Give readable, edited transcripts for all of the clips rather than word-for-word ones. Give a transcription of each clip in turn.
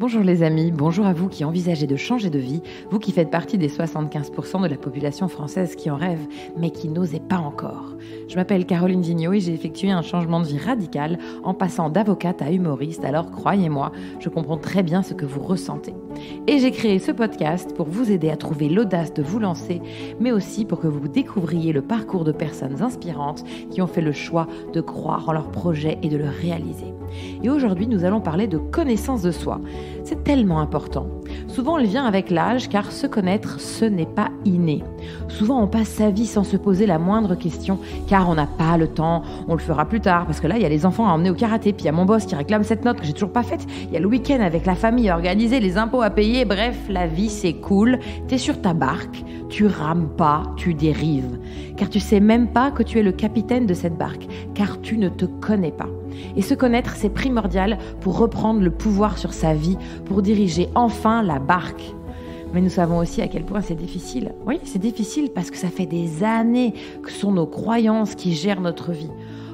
Bonjour les amis, bonjour à vous qui envisagez de changer de vie, vous qui faites partie des 75% de la population française qui en rêve, mais qui n'osait pas encore. Je m'appelle Caroline Vigneault et j'ai effectué un changement de vie radical en passant d'avocate à humoriste, alors croyez-moi, je comprends très bien ce que vous ressentez. Et j'ai créé ce podcast pour vous aider à trouver l'audace de vous lancer, mais aussi pour que vous découvriez le parcours de personnes inspirantes qui ont fait le choix de croire en leur projet et de le réaliser. Et aujourd'hui, nous allons parler de connaissance de soi. C'est tellement important. Souvent, elle vient avec l'âge, car se connaître, ce n'est pas inné. Souvent, on passe sa vie sans se poser la moindre question, car on n'a pas le temps, on le fera plus tard, parce que là, il y a les enfants à emmener au karaté, puis il y a mon boss qui réclame cette note que j'ai toujours pas faite, il y a le week-end avec la famille à organiser, les impôts à payer, bref, la vie, c'est cool. T'es sur ta barque, tu rames pas, tu dérives. Car tu sais même pas que tu es le capitaine de cette barque, car tu ne te connais pas. Et se connaître, c'est primordial pour reprendre le pouvoir sur sa vie, pour diriger enfin la barque. Mais nous savons aussi à quel point c'est difficile. Oui, c'est difficile parce que ça fait des années que ce sont nos croyances qui gèrent notre vie.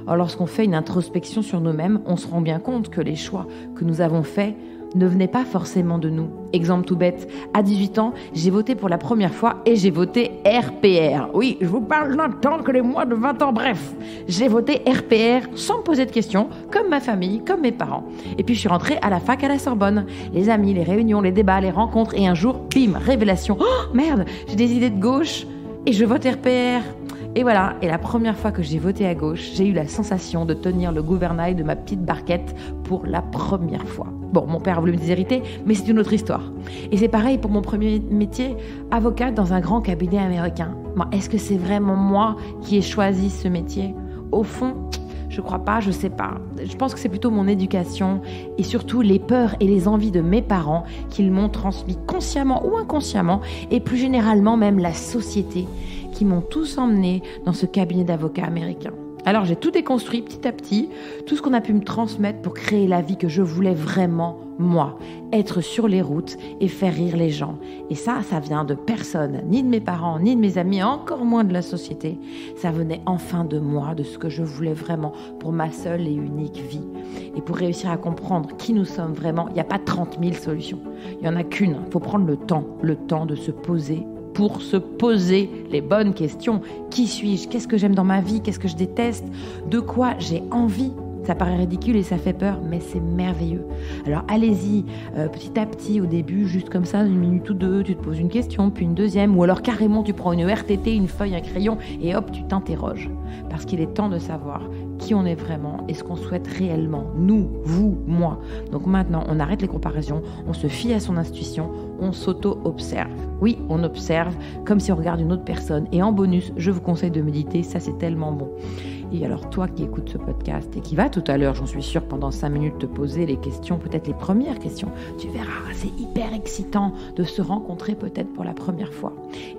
Alors lorsqu'on fait une introspection sur nous-mêmes, on se rend bien compte que les choix que nous avons faits ne venaient pas forcément de nous. Exemple tout bête, à 18 ans, j'ai voté pour la première fois et j'ai voté RPR. Oui, je vous parle d'un temps que les moins de 20 ans, bref. J'ai voté RPR sans me poser de questions, comme ma famille, comme mes parents. Et puis je suis rentrée à la fac à la Sorbonne. Les amis, les réunions, les débats, les rencontres et un jour, bim, révélation. Oh merde, j'ai des idées de gauche et je vote RPR. Et voilà, et la première fois que j'ai voté à gauche, j'ai eu la sensation de tenir le gouvernail de ma petite barquette pour la première fois. Bon, mon père a voulu me déshériter, mais c'est une autre histoire. Et c'est pareil pour mon premier métier, avocate dans un grand cabinet américain. Bon, est-ce que c'est vraiment moi qui ai choisi ce métier ? Au fond, je crois pas, je sais pas. Je pense que c'est plutôt mon éducation et surtout les peurs et les envies de mes parents qu'ils m'ont transmis consciemment ou inconsciemment, et plus généralement même la société, qui m'ont tous emmené dans ce cabinet d'avocats américain. Alors j'ai tout déconstruit petit à petit, tout ce qu'on a pu me transmettre pour créer la vie que je voulais vraiment, moi, être sur les routes et faire rire les gens. Et ça vient de personne, ni de mes parents, ni de mes amis, encore moins de la société. Ça venait enfin de moi, de ce que je voulais vraiment pour ma seule et unique vie. Et pour réussir à comprendre qui nous sommes vraiment, il n'y a pas 30 000 solutions. Il n'y en a qu'une, il faut prendre le temps de se poser pour se poser les bonnes questions. Qui suis-je ? Qu'est-ce que j'aime dans ma vie ? Qu'est-ce que je déteste ? De quoi j'ai envie ? Ça paraît ridicule et ça fait peur, mais c'est merveilleux. Alors allez-y, petit à petit, au début, juste comme ça, 1 minute ou 2, tu te poses une question, puis une deuxième, ou alors carrément tu prends une RTT, une feuille, un crayon, et hop, tu t'interroges. Parce qu'il est temps de savoir qui on est vraiment et ce qu'on souhaite réellement, nous, vous, moi. Donc maintenant, on arrête les comparaisons, on se fie à son intuition, on s'auto-observe. Oui, on observe comme si on regarde une autre personne. Et en bonus, je vous conseille de méditer, ça c'est tellement bon. Et alors toi qui écoutes ce podcast et qui va tout à l'heure, j'en suis sûre, pendant 5 minutes te poser les questions, peut-être les premières questions, tu verras, c'est hyper excitant de se rencontrer peut-être pour la première fois.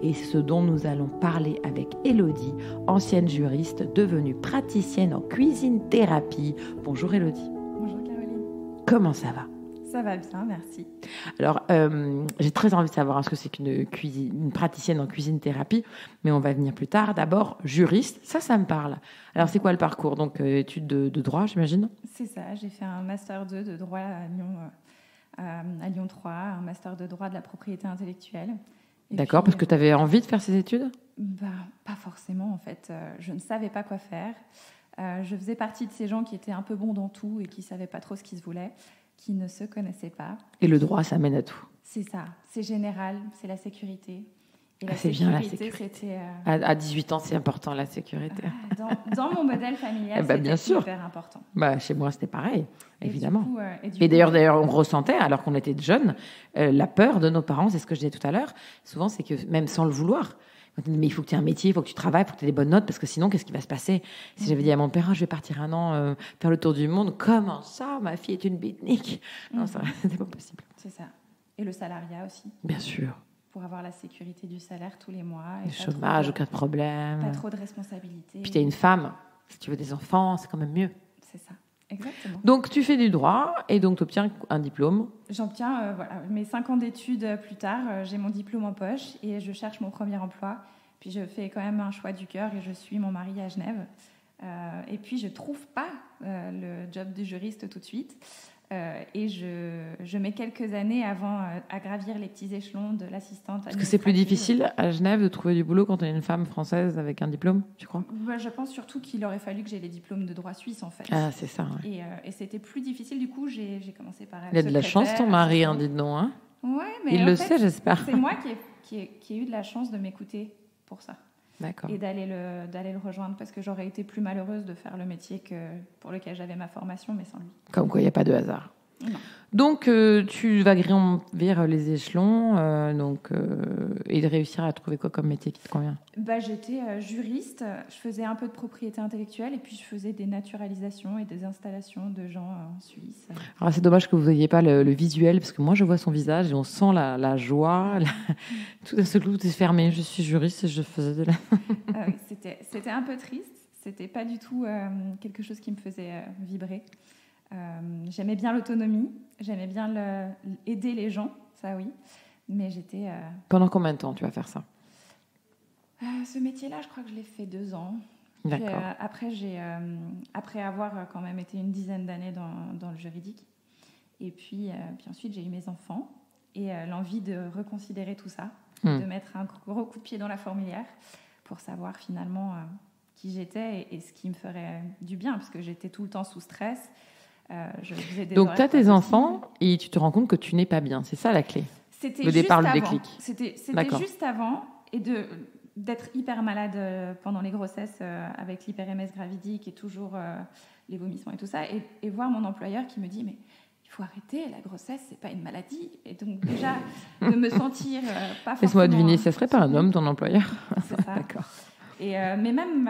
Et c'est ce dont nous allons parler avec Élodie, ancienne juriste devenue praticienne en cuisine-thérapie. Bonjour Élodie. Bonjour Caroline. Comment ça va ? Ça va bien, merci. Alors, j'ai très envie de savoir ce que c'est une praticienne en cuisine-thérapie, mais on va venir plus tard. D'abord, juriste, ça me parle. Alors, c'est quoi le parcours ? Donc, études de droit, j'imagine ? C'est ça, j'ai fait un Master 2 de droit à Lyon 3, un Master de droit de la propriété intellectuelle. D'accord, parce que tu avais envie de faire ces études ? Pas forcément, en fait. Je ne savais pas quoi faire. Je faisais partie de ces gens qui étaient un peu bons dans tout et qui ne savaient pas trop ce qu'ils voulaient, qui ne se connaissaient pas. Et le droit, ça mène à tout. C'est ça, c'est général, c'est la sécurité. Et c'est bien la sécurité. C'était, à 18 ans, c'est important, la sécurité. Dans mon modèle familial, c'était bien sûr. hyper important. Chez moi, c'était pareil, évidemment. Et d'ailleurs, on ressentait, alors qu'on était jeunes, la peur de nos parents, c'est ce que je disais tout à l'heure. Souvent, c'est que même sans le vouloir, mais il faut que tu aies un métier, il faut que tu travailles, il faut que tu aies des bonnes notes, parce que sinon, qu'est-ce qui va se passer ? Si j'avais dit à mon père, je vais partir 1 an faire le tour du monde, comment ça, ma fille est une beatnik ? Non, ça, c'était pas possible. C'est ça. Et le salariat aussi. Bien sûr. Pour avoir la sécurité du salaire tous les mois. Le chômage, aucun problème. Pas trop de responsabilités. Puis tu es une femme, si tu veux des enfants, c'est quand même mieux. C'est ça. Exactement. Donc, tu fais du droit et donc tu obtiens un diplôme. J'obtiens mes 5 ans d'études plus tard. J'ai mon diplôme en poche et je cherche mon premier emploi. Puis je fais quand même un choix du cœur et je suis mon mari à Genève. Et puis je ne trouve pas le job de juriste tout de suite. Et je je mets quelques années avant à gravir les petits échelons de l'assistante. Est-ce que c'est plus difficile à Genève de trouver du boulot quand on est une femme française avec un diplôme, tu crois ? Je pense surtout qu'il aurait fallu que j'ai les diplômes de droit suisse, en fait. Ah, c'est ça. Ouais. Et c'était plus difficile. Du coup, j'ai commencé par être Il a de la chance, ton mari, hein, dites donc. Hein. Ouais, mais il le sait, j'espère. C'est moi qui ai eu de la chance de m'écouter pour ça. D'accord. Et d'aller le rejoindre, parce que j'aurais été plus malheureuse de faire le métier pour lequel j'avais ma formation, mais sans lui. Comme quoi, il n'y a pas de hasard. Non. Donc, tu vas gravir les échelons et de réussir à trouver quoi comme métier qui te convient ? J'étais juriste, je faisais un peu de propriété intellectuelle et puis je faisais des naturalisations et des installations de gens en Suisse. Alors, c'est dommage que vous n'ayez pas le visuel, parce que moi, je vois son visage et on sent la joie. Tout à ce coup, tout est fermé. Je suis juriste et je faisais de la... C'était un peu triste. C'était pas du tout quelque chose qui me faisait vibrer. J'aimais bien l'autonomie, j'aimais bien aider les gens, ça oui, mais j'étais... Pendant combien de temps tu vas faire ça ? Ce métier-là, je crois que je l'ai fait 2 ans. D'accord. Puis, après avoir quand même été une dizaine d'années dans le juridique, et puis ensuite j'ai eu mes enfants, et l'envie de reconsidérer tout ça, de mettre un gros coup de pied dans la fourmilière, pour savoir finalement qui j'étais et ce qui me ferait du bien, parce que j'étais tout le temps sous stress. Donc, tu as tes enfants et tu te rends compte que tu n'es pas bien. C'est ça la clé. C'était le départ, le déclic. C'était juste avant. Et d'être hyper malade pendant les grossesses avec l'hyper-MS gravidique et toujours les vomissements et tout ça. Et voir mon employeur qui me dit, mais il faut arrêter, la grossesse, c'est pas une maladie. Et donc déjà, de me sentir pas forcément... Laisse-moi deviner, ça serait pas un homme, ton employeur ? C'est ça. D'accord. Mais même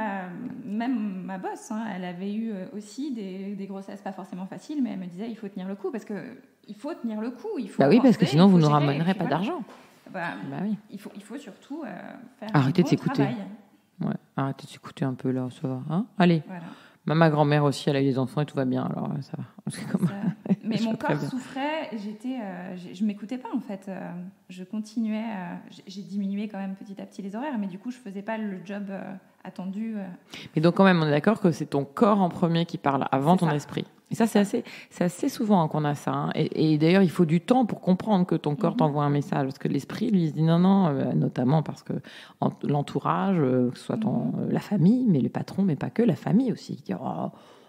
ma boss, hein, elle avait eu aussi des grossesses pas forcément faciles, mais elle me disait il faut tenir le coup, parce qu'il faut tenir le coup. Il faut oui, parce que sinon vous ne gérer, ramènerez pas d'argent. Oui. Il faut surtout faire arrêtez un bon de s'écouter. travail. Ouais, arrêtez de s'écouter un peu là, ça va. Hein, allez. Voilà. Ma grand-mère aussi, elle a eu des enfants et tout va bien, alors ça va. Mais mon corps souffrait, je m'écoutais pas en fait. Je continuais, j'ai diminué quand même petit à petit les horaires, mais du coup je faisais pas le job attendu. Mais donc quand même, on est d'accord que c'est ton corps en premier qui parle avant ton esprit. Et ça, c'est assez souvent qu'on a ça. Hein. Et d'ailleurs, il faut du temps pour comprendre que ton corps t'envoie un message. Parce que l'esprit, lui, il se dit non, notamment parce que l'entourage, que ce soit la famille, mais les patrons, mais pas que, la famille aussi. Il dit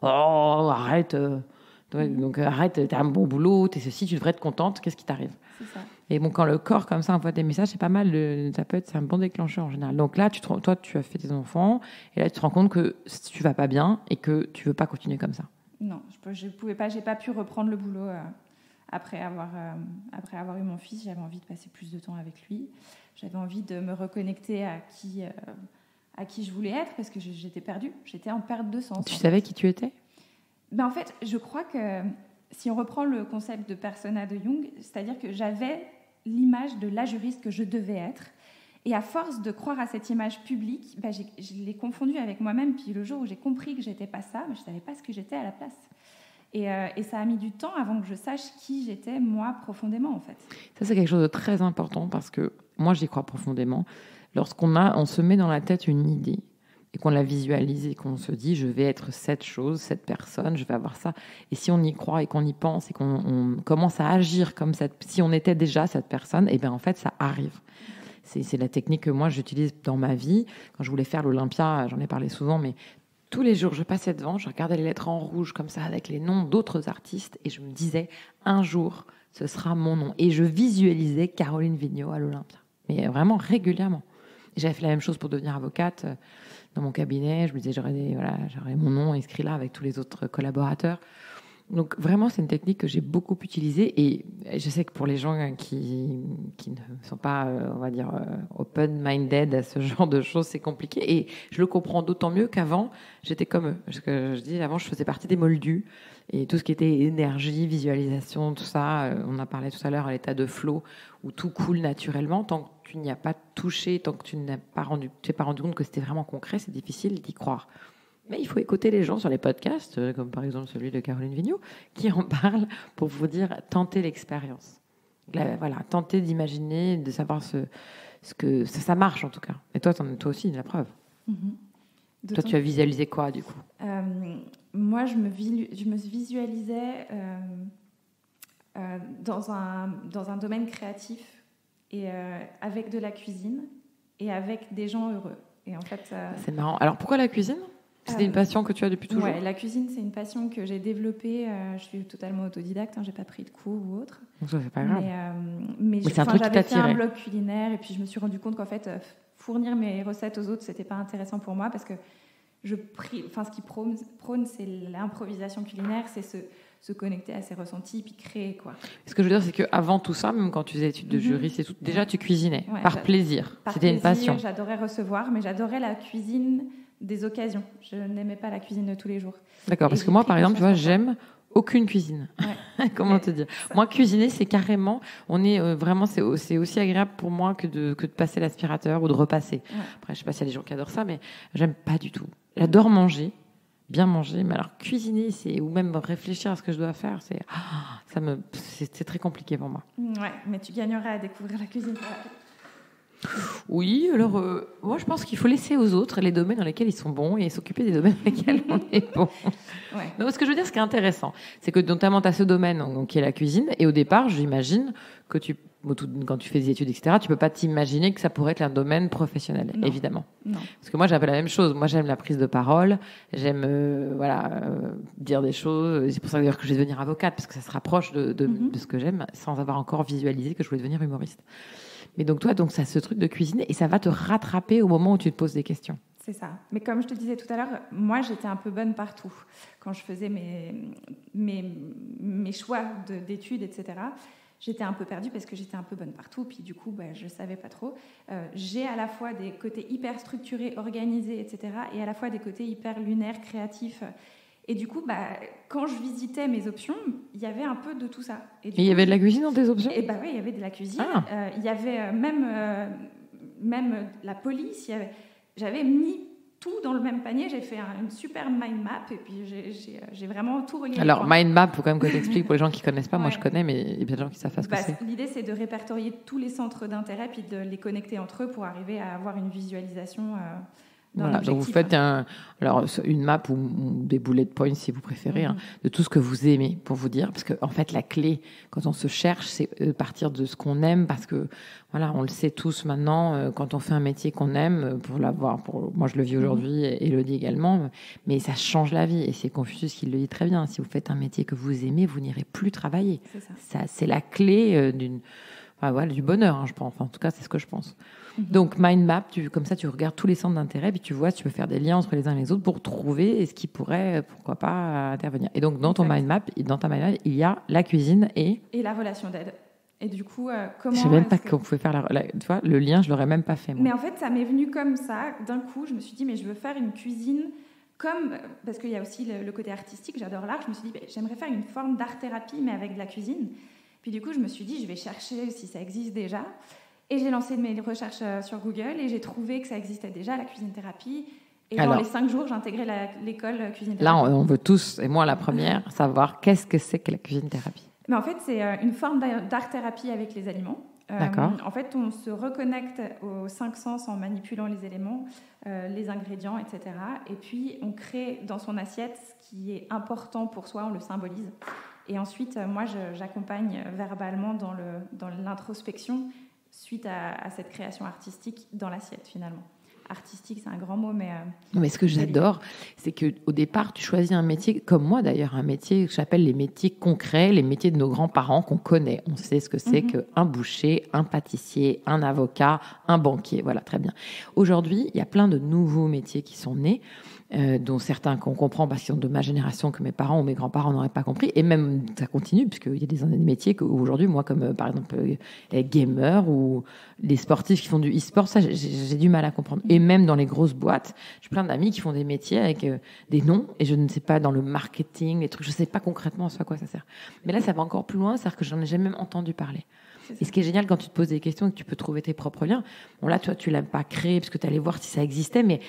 arrête, donc arrête, t'as un bon boulot, t'es ceci, tu devrais être contente, qu'est-ce qui t'arrive ? C'est ça. Et bon, quand le corps, comme ça, envoie des messages, c'est pas mal, c'est un bon déclencheur en général. Donc là, toi, tu as fait tes enfants, et là, tu te rends compte que tu vas pas bien et que tu veux pas continuer comme ça. Non, je pouvais pas. J'ai pas pu reprendre le boulot après avoir eu mon fils. J'avais envie de passer plus de temps avec lui. J'avais envie de me reconnecter à qui je voulais être, parce que j'étais perdue. J'étais en perte de sens. Tu savais qui tu étais ? En fait, je crois que si on reprend le concept de persona de Jung, c'est-à-dire que j'avais l'image de la juriste que je devais être. Et à force de croire à cette image publique, je l'ai confondue avec moi-même. Puis le jour où j'ai compris que je n'étais pas ça, je ne savais pas ce que j'étais à la place. Et ça a mis du temps avant que je sache qui j'étais, moi, profondément, en fait. Ça, c'est quelque chose de très important, parce que moi, j'y crois profondément. On se met dans la tête une idée et qu'on la visualise et qu'on se dit, je vais être cette chose, cette personne, je vais avoir ça. Et si on y croit et qu'on y pense et qu'on commence à agir comme si on était déjà cette personne, et bien en fait, ça arrive. C'est la technique que moi, j'utilise dans ma vie. Quand je voulais faire l'Olympia, j'en ai parlé souvent, mais tous les jours, je passais devant, je regardais les lettres en rouge comme ça avec les noms d'autres artistes et je me disais, un jour, ce sera mon nom. Et je visualisais Caroline Vigneault à l'Olympia. Mais vraiment régulièrement. Et j'avais fait la même chose pour devenir avocate dans mon cabinet. Je me disais, j'aurais mon nom inscrit là avec tous les autres collaborateurs. Donc vraiment, c'est une technique que j'ai beaucoup utilisée, et je sais que pour les gens qui ne sont pas, on va dire, open-minded à ce genre de choses, c'est compliqué. Et je le comprends d'autant mieux qu'avant, j'étais comme eux. Parce que je dis, avant, je faisais partie des moldus. Et tout ce qui était énergie, visualisation, tout ça, on a parlé tout à l'heure à l'état de flow, où tout coule naturellement. Tant que tu n'y as pas touché, tant que tu n'es pas rendu compte que c'était vraiment concret, c'est difficile d'y croire. Mais il faut écouter les gens sur les podcasts, comme par exemple celui de Caroline Vigneault, qui en parle pour vous dire, tentez l'expérience. Tentez d'imaginer, de savoir ce que ça marche en tout cas. Et toi aussi, la preuve. Mm-hmm. Toi, tu as visualisé quoi du coup ? Moi, je me visualisais dans un domaine créatif et avec de la cuisine et avec des gens heureux. Et en fait, c'est marrant. Alors pourquoi la cuisine ? C'était une passion que tu as depuis toujours ? Ouais, la cuisine, c'est une passion que j'ai développée. Je suis totalement autodidacte, j'ai pas pris de cours ou autre. Donc ça, c'est pas grave. Mais c'est un truc qui j'avais fait t'attirait. un blog culinaire et puis je me suis rendu compte qu'en fait, fournir mes recettes aux autres, c'était pas intéressant pour moi parce que ce qui prône, c'est l'improvisation culinaire, c'est se connecter à ses ressentis puis créer, quoi. Ce que je veux dire, c'est qu'avant tout ça, même quand tu faisais études de juriste et tout, déjà tu cuisinais par plaisir. C'était une passion. J'adorais recevoir, mais j'adorais la cuisine des occasions. Je n'aimais pas la cuisine de tous les jours. D'accord, parce que moi, par exemple, tu vois, j'aime aucune cuisine. Ouais. Comment te dire ? Moi, cuisiner, c'est carrément, vraiment, c'est aussi agréable pour moi que de passer l'aspirateur ou de repasser. Ouais. Après, je sais pas s'il y a des gens qui adorent ça, mais j'aime pas du tout. J'adore manger, bien manger, mais alors cuisiner, ou même réfléchir à ce que je dois faire, c'est très compliqué pour moi. Ouais, mais tu gagnerais à découvrir la cuisine. Oui, alors moi je pense qu'il faut laisser aux autres les domaines dans lesquels ils sont bons et s'occuper des domaines dans lesquels on est bon. Ouais. Donc, ce que je veux dire, ce qui est intéressant, c'est que notamment tu as ce domaine donc, qui est la cuisine, et au départ, j'imagine que quand tu fais des études, etc., tu peux pas t'imaginer que ça pourrait être un domaine professionnel, non. Évidemment. Non. Parce que moi, j'ai un peu la même chose. Moi, j'aime la prise de parole, j'aime dire des choses. C'est pour ça d'ailleurs que je vais devenir avocate, parce que ça se rapproche de ce que j'aime, sans avoir encore visualisé que je voulais devenir humoriste. Mais donc toi, ça ce truc de cuisine, et ça va te rattraper au moment où tu te poses des questions. C'est ça. Mais comme je te disais tout à l'heure, moi, j'étais un peu bonne partout. Quand je faisais mes choix d'études, etc., j'étais un peu perdue parce que j'étais un peu bonne partout. Puis du coup, je ne savais pas trop. J'ai à la fois des côtés hyper structurés, organisés, etc., et à la fois des côtés hyper lunaires, créatifs. Et du coup, quand je visitais mes options, il y avait un peu de tout ça. Et il y avait de la cuisine dans tes options ? Et oui, il y avait de la cuisine. Il y avait même la police. J'avais mis tout dans le même panier. J'ai fait une super mind map et puis j'ai vraiment tout relié. Alors, mind map, il faut quand même que tu expliques pour les gens qui ne connaissent pas. Ouais. Moi, je connais, mais il y a bien des gens qui savent pas ce que c'est. L'idée, c'est de répertorier tous les centres d'intérêt puis de les connecter entre eux pour arriver à avoir une visualisation. Voilà, donc vous faites une map ou des bullet points si vous préférez, de tout ce que vous aimez, pour vous dire, parce que en fait la clé quand on se cherche, c'est partir de ce qu'on aime, parce que voilà, on le sait tous maintenant, quand on fait un métier qu'on aime, moi je le vis aujourd'hui, et Elodie également, mais ça change la vie, et c'est Confucius qui le dit très bien. Si vous faites un métier que vous aimez, vous n'irez plus travailler. C'est la clé du bonheur, je pense. Enfin, en tout cas, c'est ce que je pense. Donc, mind map, comme ça, tu regardes tous les centres d'intérêt, puis tu vois si tu peux faire des liens entre les uns et les autres pour trouver ce qui pourrait, pourquoi pas, intervenir. Et donc, dans ta mind map, il y a la cuisine et la relation d'aide. Et du coup, comment... Je ne sais même pas qu'on pouvait faire tu vois, le lien, je ne l'aurais même pas fait, moi. Mais en fait, ça m'est venu comme ça. D'un coup, je me suis dit, mais je veux faire une cuisine parce qu'il y a aussi le côté artistique, j'adore l'art. Je me suis dit, j'aimerais faire une forme d'art-thérapie, mais avec de la cuisine. Puis du coup, je me suis dit, je vais chercher si ça existe déjà. Et j'ai lancé mes recherches sur Google et j'ai trouvé que ça existait déjà, la cuisine-thérapie. Et dans les 5 jours, j'ai intégré l'école cuisine-thérapie. Là, on veut tous, et moi la première, savoir qu'est-ce que c'est que la cuisine-thérapie. Mais en fait, c'est une forme d'art-thérapie avec les aliments. D'accord. En fait, on se reconnecte aux 5 sens en manipulant les éléments, les ingrédients, etc. Et puis, on crée dans son assiette ce qui est important pour soi, on le symbolise. Et ensuite, moi, j'accompagne verbalement dans l'introspection suite à cette création artistique dans l'assiette, finalement. Artistique, c'est un grand mot, mais... Mais ce que j'adore, c'est qu'au départ, tu choisis un métier, comme moi d'ailleurs, un métier que j'appelle les métiers concrets, les métiers de nos grands-parents qu'on connaît. On sait ce que c'est qu'un boucher, un pâtissier, un avocat, un banquier. Voilà, très bien. Aujourd'hui, il y a plein de nouveaux métiers qui sont nés, dont certains qu'on comprend parce qu'ils sont de ma génération, que mes parents ou mes grands-parents n'auraient pas compris. Et même, ça continue, puisqu'il y a des métiers qu'aujourd'hui, moi, comme par exemple les gamers ou les sportifs qui font du e-sport, ça, j'ai du mal à comprendre. Et même dans les grosses boîtes, j'ai plein d'amis qui font des métiers avec des noms, et je ne sais pas, dans le marketing, les trucs, je ne sais pas concrètement à quoi ça sert. Mais là, ça va encore plus loin, c'est-à-dire que j'en ai jamais même entendu parler. Et ce qui est génial quand tu te poses des questions et que tu peux trouver tes propres liens, bon là, toi, tu l'as pas créé parce que tu allais voir si ça existait, mais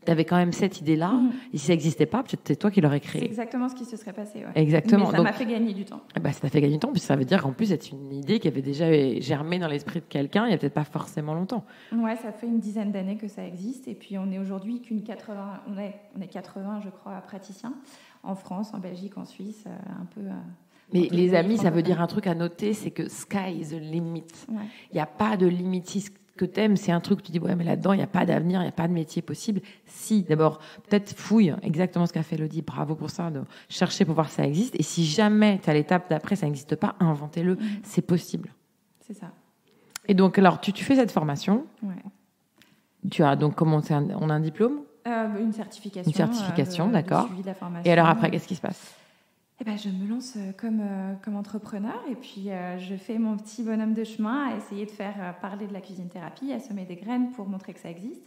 tu avais quand même cette idée-là, et si ça n'existait pas, peut-être c'est toi qui l'aurais créé. C'est exactement ce qui se serait passé. Ouais. Exactement. Mais ça m'a fait gagner du temps. Ça t'a fait gagner du temps, puis ça veut dire qu'en plus, c'est une idée qui avait déjà germé dans l'esprit de quelqu'un il n'y a peut-être pas forcément longtemps. Ouais, ça fait une dizaine d'années que ça existe, et puis on est aujourd'hui on est 80, je crois, praticiens, en France, en Belgique, en Suisse, un peu Mais les amis, ça veut dire un truc à noter, c'est que sky is the limit. Il n'y a pas de limite. Si ce que tu aimes, c'est un truc où tu dis, ouais, mais là-dedans, il n'y a pas d'avenir, il n'y a pas de métier possible. Si, d'abord, peut-être fouille exactement ce qu'a fait Elodie. Bravo pour ça, de chercher pour voir si ça existe. Et si jamais tu as l'étape d'après, ça n'existe pas, inventez-le. C'est possible. C'est ça. Et donc, alors, tu fais cette formation. Ouais. Tu as donc commencé, on a un diplôme ? Une certification. Une certification, d'accord. De formation. Et alors après, qu'est-ce qui se passe ? Eh ben, je me lance comme entrepreneur et puis je fais mon petit bonhomme de chemin à essayer de faire parler de la cuisine thérapie, à semer des graines pour montrer que ça existe.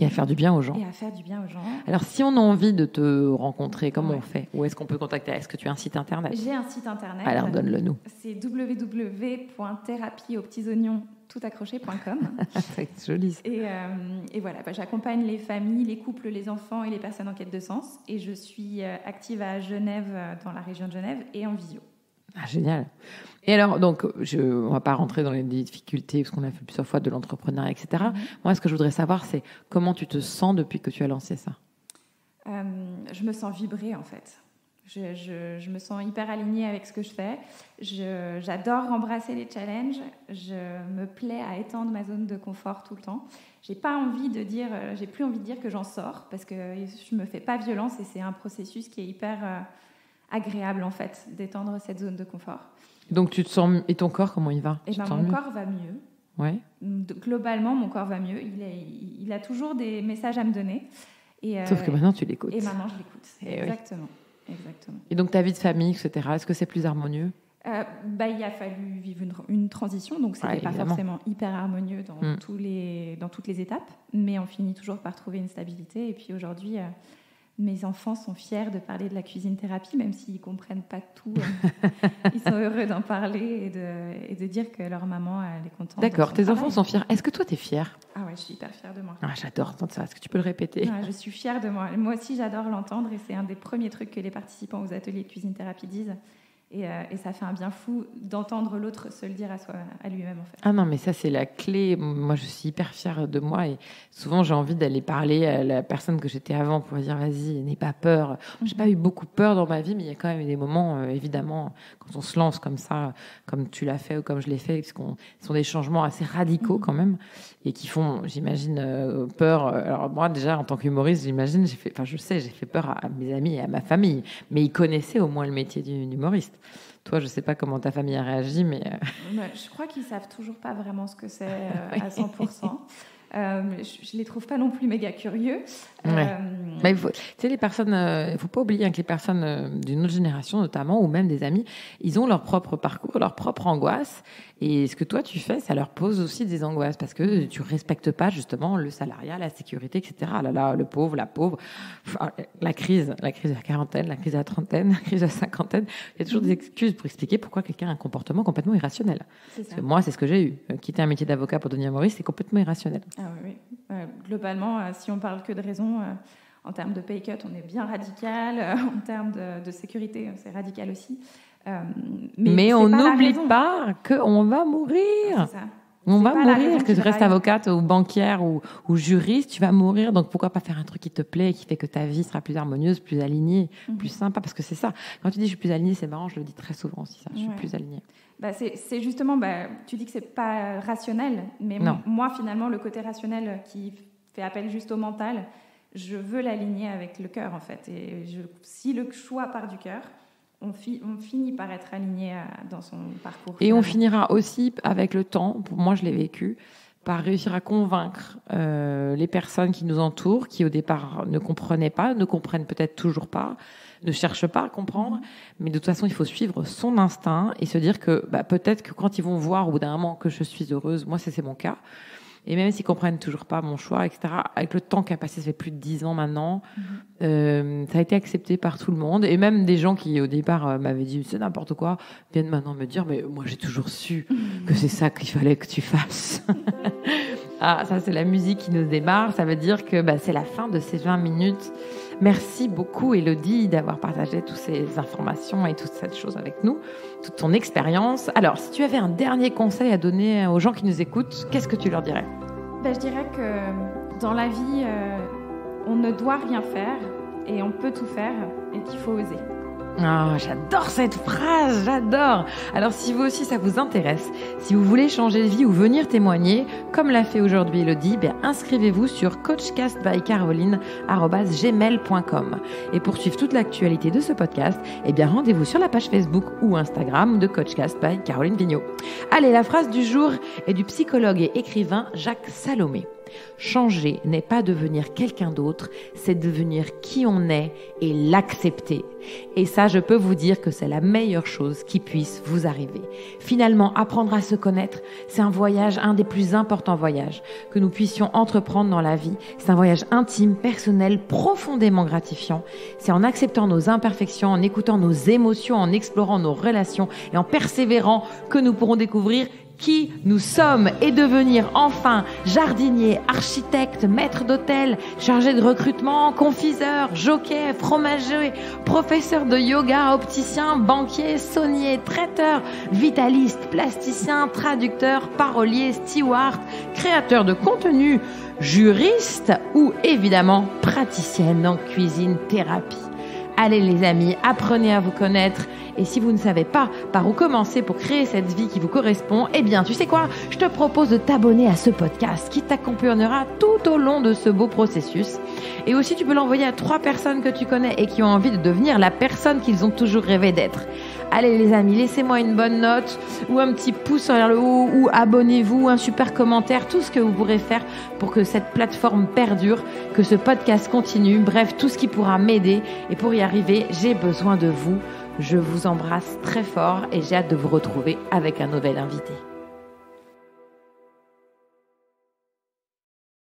Et à faire du bien aux gens. Et à faire du bien aux gens. Alors, si on a envie de te rencontrer, comment on fait ? Où est-ce qu'on peut contacter ? Est-ce que tu as un site internet ? J'ai un site internet. Alors, donne-le-nous. C'est www.thérapieauxpetitsoignons.com. C'est joli. Et voilà, j'accompagne les familles, les couples, les enfants et les personnes en quête de sens. Et je suis active à Genève, dans la région de Genève, et en visio. Ah, génial. Et alors, donc, on ne va pas rentrer dans les difficultés, parce qu'on a fait plusieurs fois de l'entrepreneuriat, etc. Moi, ce que je voudrais savoir, c'est comment tu te sens depuis que tu as lancé ça ? Je me sens vibrer, en fait. Je me sens hyper alignée avec ce que je fais. J'adore embrasser les challenges. Je me plais à étendre ma zone de confort tout le temps. J'ai plus envie de dire que j'en sors, parce que je me fais pas violence et c'est un processus qui est hyper agréable, en fait, d'étendre cette zone de confort. Donc, tu te sens... Et ton corps, comment il va ? Mon corps va mieux. Ouais. Globalement, mon corps va mieux. Il a toujours des messages à me donner. Sauf que maintenant, tu l'écoutes. Et maintenant, je l'écoute. Exactement. Exactement. Et donc, ta vie de famille, etc., est-ce que c'est plus harmonieux ? Il a fallu vivre une transition, donc ce n'était pas forcément hyper harmonieux dans toutes les étapes, mais on finit toujours par trouver une stabilité. Et puis aujourd'hui, mes enfants sont fiers de parler de la cuisine thérapie, même s'ils ne comprennent pas tout. Ils sont heureux d'en parler et de dire que leur maman, elle est contente. D'accord, tes enfants sont fiers. Est-ce que toi, tu es fière ? Ah ouais, je suis hyper fière de moi. Ah, j'adore entendre ça. Est-ce que tu peux le répéter ? Je suis fière de moi. Moi aussi, j'adore l'entendre et c'est un des premiers trucs que les participants aux ateliers de cuisine thérapie disent. Et ça fait un bien fou d'entendre l'autre se le dire à lui-même, en fait. Ah non, mais ça, c'est la clé. Moi, je suis hyper fière de moi et souvent, j'ai envie d'aller parler à la personne que j'étais avant pour dire, vas-y, n'aie pas peur. J'ai pas eu beaucoup peur dans ma vie, mais il y a quand même eu des moments, évidemment, quand on se lance comme ça, comme tu l'as fait ou comme je l'ai fait, parce ce sont des changements assez radicaux quand même et qui font, j'imagine, peur. Alors moi, déjà, en tant qu'humoriste, j'imagine, j'ai fait peur à mes amis et à ma famille, mais ils connaissaient au moins le métier d'humoriste. Toi, je ne sais pas comment ta famille a réagi, mais... Je crois qu'ils ne savent toujours pas vraiment ce que c'est à 100%. Je ne les trouve pas non plus méga curieux. Mais tu sais, les personnes... Il ne faut pas oublier que les personnes d'une autre génération, notamment, ou même des amis, ils ont leur propre parcours, leur propre angoisse. Et ce que toi, tu fais, ça leur pose aussi des angoisses parce que tu ne respectes pas, justement, le salariat, la sécurité, etc. Ah là là, le pauvre, la pauvre. La crise de la quarantaine, la crise de la trentaine, la crise de la cinquantaine. Il y a toujours des excuses pour expliquer pourquoi quelqu'un a un comportement complètement irrationnel. Parce que moi, c'est ce que j'ai eu. Quitter un métier d'avocat pour devenir humoriste, c'est complètement irrationnel. Ah oui. Globalement, si on parle que de raison, en termes de pay cut, on est bien radical. En termes de sécurité, c'est radical aussi. Mais on n'oublie pas qu'on va mourir. Ah, c'est ça. On va mourir, que tu restes avocate ou banquière ou juriste, tu vas mourir. Donc pourquoi pas faire un truc qui te plaît et qui fait que ta vie sera plus harmonieuse, plus alignée, plus sympa. Parce que c'est ça. Quand tu dis je suis plus alignée, c'est marrant, je le dis très souvent aussi ça. Je suis plus alignée. C'est justement, tu dis que c'est pas rationnel, mais moi finalement le côté rationnel qui fait appel juste au mental, je veux l'aligner avec le cœur en fait. Et si le choix part du cœur, on finit par être aligné dans son parcours. Et on finira aussi avec le temps, pour moi je l'ai vécu, par réussir à convaincre les personnes qui nous entourent, qui au départ ne comprenaient pas, ne comprennent peut-être toujours pas, ne cherchent pas à comprendre, mais de toute façon il faut suivre son instinct et se dire que peut-être que quand ils vont voir au bout d'un moment que je suis heureuse, moi c'est mon cas, et même s'ils comprennent toujours pas mon choix, etc., avec le temps qui a passé, ça fait plus de 10 ans maintenant, ça a été accepté par tout le monde. Et même des gens qui, au départ, m'avaient dit « c'est n'importe quoi », viennent maintenant me dire « mais moi, j'ai toujours su que c'est ça qu'il fallait que tu fasses ». Ah, ça, c'est la musique qui nous démarre. Ça veut dire que c'est la fin de ces 20 minutes. Merci beaucoup, Elodie, d'avoir partagé toutes ces informations et toute cette chose avec nous, toute ton expérience. Alors, si tu avais un dernier conseil à donner aux gens qui nous écoutent, qu'est-ce que tu leur dirais ? Je dirais que dans la vie, on ne doit rien faire et on peut tout faire et qu'il faut oser. Ah, j'adore cette phrase, j'adore. Alors si vous aussi ça vous intéresse, si vous voulez changer de vie ou venir témoigner, comme l'a fait aujourd'hui Elodie, inscrivez-vous sur coachcastbycaroline@gmail.com. Et pour suivre toute l'actualité de ce podcast, rendez-vous sur la page Facebook ou Instagram de Coachcast by Caroline Vigneault. Allez, la phrase du jour est du psychologue et écrivain Jacques Salomé. Changer n'est pas devenir quelqu'un d'autre, c'est devenir qui on est et l'accepter. Et ça, je peux vous dire que c'est la meilleure chose qui puisse vous arriver. Finalement, apprendre à se connaître, c'est un voyage, un des plus importants voyages que nous puissions entreprendre dans la vie. C'est un voyage intime, personnel, profondément gratifiant. C'est en acceptant nos imperfections, en écoutant nos émotions, en explorant nos relations et en persévérant que nous pourrons découvrir qui nous sommes et devenir enfin jardinier, architecte, maître d'hôtel, chargé de recrutement, confiseur, jockey, fromager, professeur de yoga, opticien, banquier, saunier, traiteur, vitaliste, plasticien, traducteur, parolier, steward, créateur de contenu, juriste ou évidemment praticienne en cuisine thérapie. Allez les amis, apprenez à vous connaître et si vous ne savez pas par où commencer pour créer cette vie qui vous correspond, tu sais quoi ? Je te propose de t'abonner à ce podcast qui t'accompagnera tout au long de ce beau processus. Et aussi, tu peux l'envoyer à 3 personnes que tu connais et qui ont envie de devenir la personne qu'ils ont toujours rêvé d'être. Allez les amis, laissez-moi une bonne note ou un petit pouce vers le haut ou abonnez-vous, un super commentaire, tout ce que vous pourrez faire pour que cette plateforme perdure, que ce podcast continue, bref, tout ce qui pourra m'aider. Et pour y arriver, j'ai besoin de vous. Je vous embrasse très fort et j'ai hâte de vous retrouver avec un nouvel invité.